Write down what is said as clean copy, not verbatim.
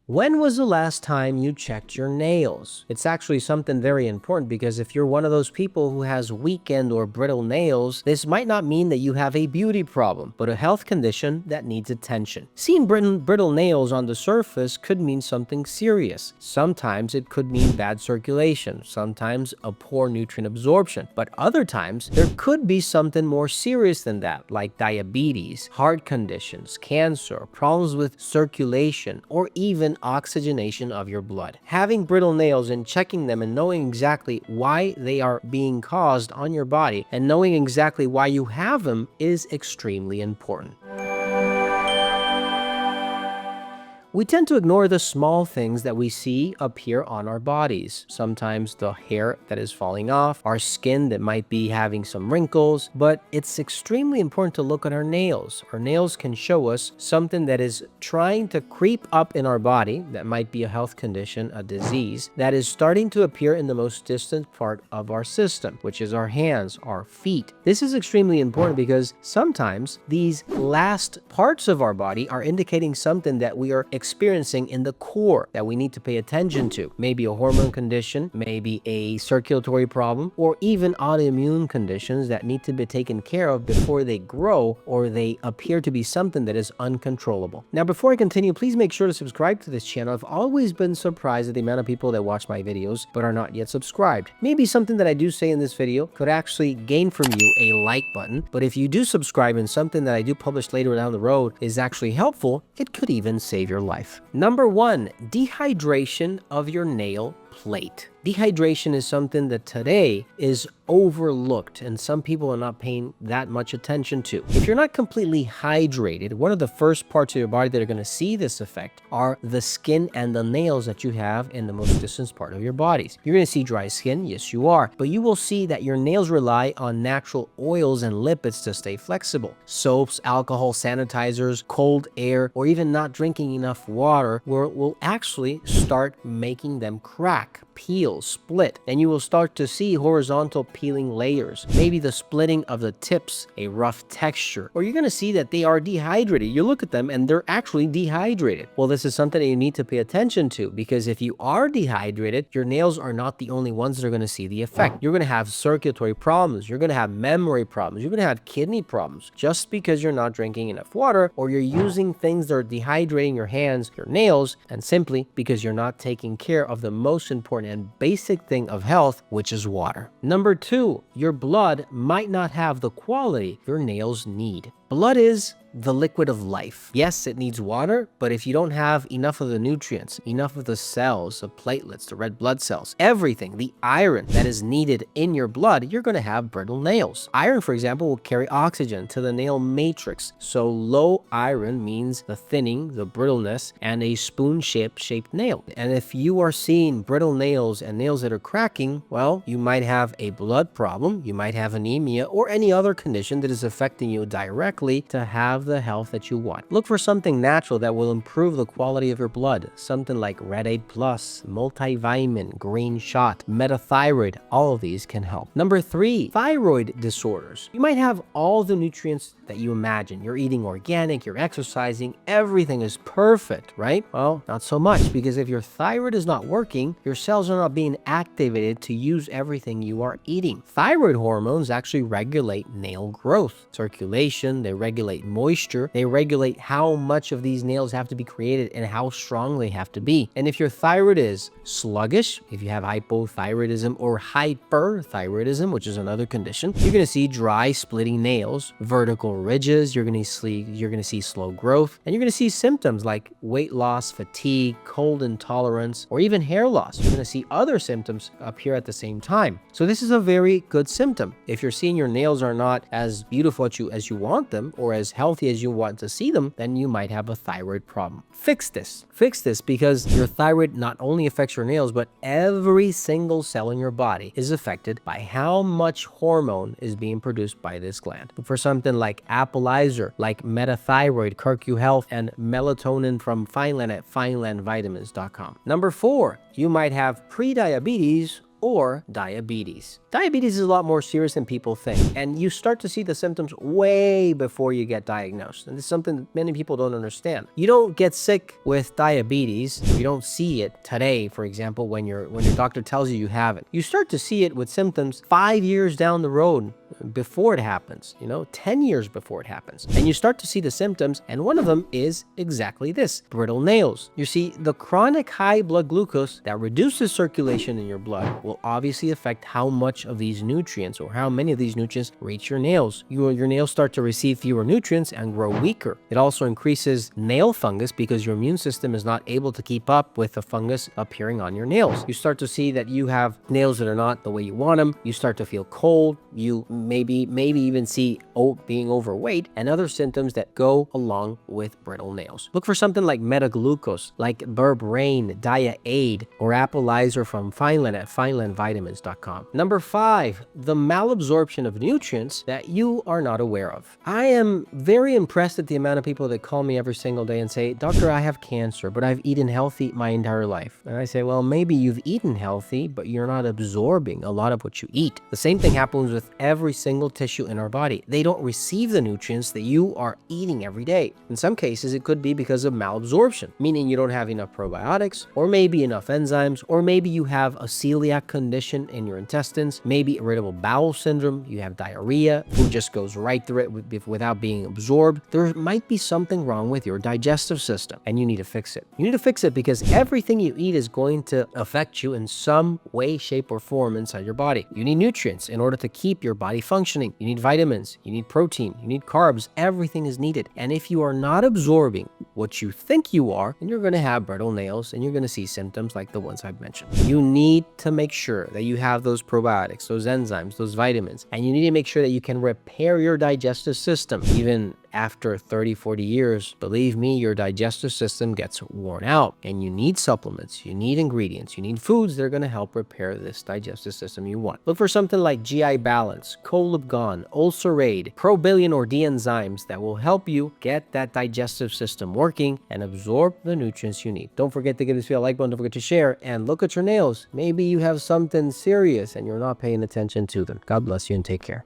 When was the last time you checked your nails? It's actually something very important because if you're one of those people who has weakened or brittle nails, this might not mean that you have a beauty problem, but a health condition that needs attention. Seeing brittle nails on the surface could mean something serious. Sometimes it could mean bad circulation, sometimes a poor nutrient absorption, but other times there could be something more serious than that, like diabetes, heart conditions, cancer, problems with circulation, or even oxygenation of your blood. Having brittle nails and checking them and knowing exactly why they are being caused on your body and knowing exactly why you have them is extremely important. We tend to ignore the small things that we see appear on our bodies. Sometimes the hair that is falling off, our skin that might be having some wrinkles, but it's extremely important to look at our nails. Our nails can show us something that is trying to creep up in our body, that might be a health condition, a disease, that is starting to appear in the most distant part of our system, which is our hands, our feet. This is extremely important because sometimes these last parts of our body are indicating something that we are experiencing in the core that we need to pay attention to. Maybe a hormone condition, maybe a circulatory problem, or even autoimmune conditions that need to be taken care of before they grow or they appear to be something that is uncontrollable. Now, before I continue, please make sure to subscribe to this channel. I've always been surprised at the amount of people that watch my videos but are not yet subscribed. Maybe something that I do say in this video could actually gain from you a like button, but if you do subscribe and something that I do publish later down the road is actually helpful, it could even save your life. Number 1, dehydration of your nail plate. Dehydration is something that today is overlooked and some people are not paying that much attention to. If you're not completely hydrated, one of the first parts of your body that are going to see this effect are the skin and the nails that you have in the most distant part of your bodies. You're going to see dry skin, yes you are, but you will see that your nails rely on natural oils and lipids to stay flexible. Soaps, alcohol, sanitizers, cold air, or even not drinking enough water will actually start making them crack, peel, split, and you will start to see horizontal peeling layers, maybe the splitting of the tips, a rough texture, or you're going to see that they are dehydrated. You look at them and they're actually dehydrated. Well, this is something that you need to pay attention to because if you are dehydrated, your nails are not the only ones that are going to see the effect. You're going to have circulatory problems, you're going to have memory problems, you're going to have kidney problems just because you're not drinking enough water or you're using things that are dehydrating your hands, your nails, and simply because you're not taking care of the most important and basic thing of health, which is water. Number 2, your blood might not have the quality your nails need. Blood is the liquid of life. Yes, it needs water, but if you don't have enough of the nutrients, enough of the cells, the platelets, the red blood cells, everything, the iron that is needed in your blood, you're going to have brittle nails. Iron, for example, will carry oxygen to the nail matrix. So low iron means the thinning, the brittleness, and a spoon-shaped nail. And if you are seeing brittle nails and nails that are cracking, well, you might have a blood problem, you might have anemia, or any other condition that is affecting you directly to have the health that you want. Look for something natural that will improve the quality of your blood. Something like Red Aid Plus, multivitamin, green shot, metathyroid, all of these can help. Number 3, thyroid disorders. You might have all the nutrients that you imagine. You're eating organic, you're exercising, everything is perfect, right? Well, not so much, because if your thyroid is not working, your cells are not being activated to use everything you are eating. Thyroid hormones actually regulate nail growth, circulation, they regulate moisture, they regulate how much of these nails have to be created and how strong they have to be. And if your thyroid is sluggish, if you have hypothyroidism or hyperthyroidism, which is another condition, you're going to see dry splitting nails, vertical ridges, you're going to see slow growth, and you're going to see symptoms like weight loss, fatigue, cold intolerance, or even hair loss. You're going to see other symptoms appear at the same time. So this is a very good symptom. If you're seeing your nails are not as beautiful as you want them or as healthy as you want to see them, then you might have a thyroid problem. Fix this because your thyroid not only affects your nails, but every single cell in your body is affected by how much hormone is being produced by this gland. Look for something like Applizer, like Metathyroid, CurQ Health, and melatonin from Fineland at finelandvitamins.com. Number 4, you might have prediabetes or diabetes. Diabetes is a lot more serious than people think, and you start to see the symptoms way before you get diagnosed. And this is something that many people don't understand. You don't get sick with diabetes. You don't see it today, for example, when your doctor tells you you have it. You start to see it with symptoms 5 years down the road before it happens, 10 years before it happens. And you start to see the symptoms, and one of them is exactly this: brittle nails. You see, the chronic high blood glucose that reduces circulation in your blood will obviously affect how much of these nutrients, or how many of these nutrients, reach your nails. Your nails start to receive fewer nutrients and grow weaker. It also increases nail fungus because your immune system is not able to keep up with the fungus appearing on your nails. You start to see that you have nails that are not the way you want them. You start to feel cold. You maybe even see being overweight and other symptoms that go along with brittle nails. Look for something like metaglucose, like berberine, Dia-Aid, or Applizer from Fineland at finelandvitamins.com. Number 5, the malabsorption of nutrients that you are not aware of. I am very impressed at the amount of people that call me every single day and say, "Doctor, I have cancer, but I've eaten healthy my entire life." And I say, well, maybe you've eaten healthy, but you're not absorbing a lot of what you eat. The same thing happens with every single tissue in our body. They don't receive the nutrients that you are eating every day. In some cases, it could be because of malabsorption, meaning you don't have enough probiotics, or maybe enough enzymes, or maybe you have a celiac condition in your intestines, maybe irritable bowel syndrome, you have diarrhea, food just goes right through it without being absorbed. There might be something wrong with your digestive system, and you need to fix it. You need to fix it because everything you eat is going to affect you in some way, shape, or form inside your body. You need nutrients in order to keep your body functioning. You need vitamins, you need protein, you need carbs. Everything is needed. And if you are not absorbing what you think you are, then you're going to have brittle nails and you're going to see symptoms like the ones I've mentioned. You need to make sure that you have those probiotics, those enzymes, those vitamins, and you need to make sure that you can repair your digestive system. Even after 30, 40 years, believe me, your digestive system gets worn out, and you need supplements, you need ingredients, you need foods that are going to help repair this digestive system you want. Look for something like GI Balance, Cholabgon, Ulcerade, Probillion or D enzymes that will help you get that digestive system working and absorb the nutrients you need. Don't forget to give this video a like button, don't forget to share, and look at your nails. Maybe you have something serious and you're not paying attention to them. God bless you and take care.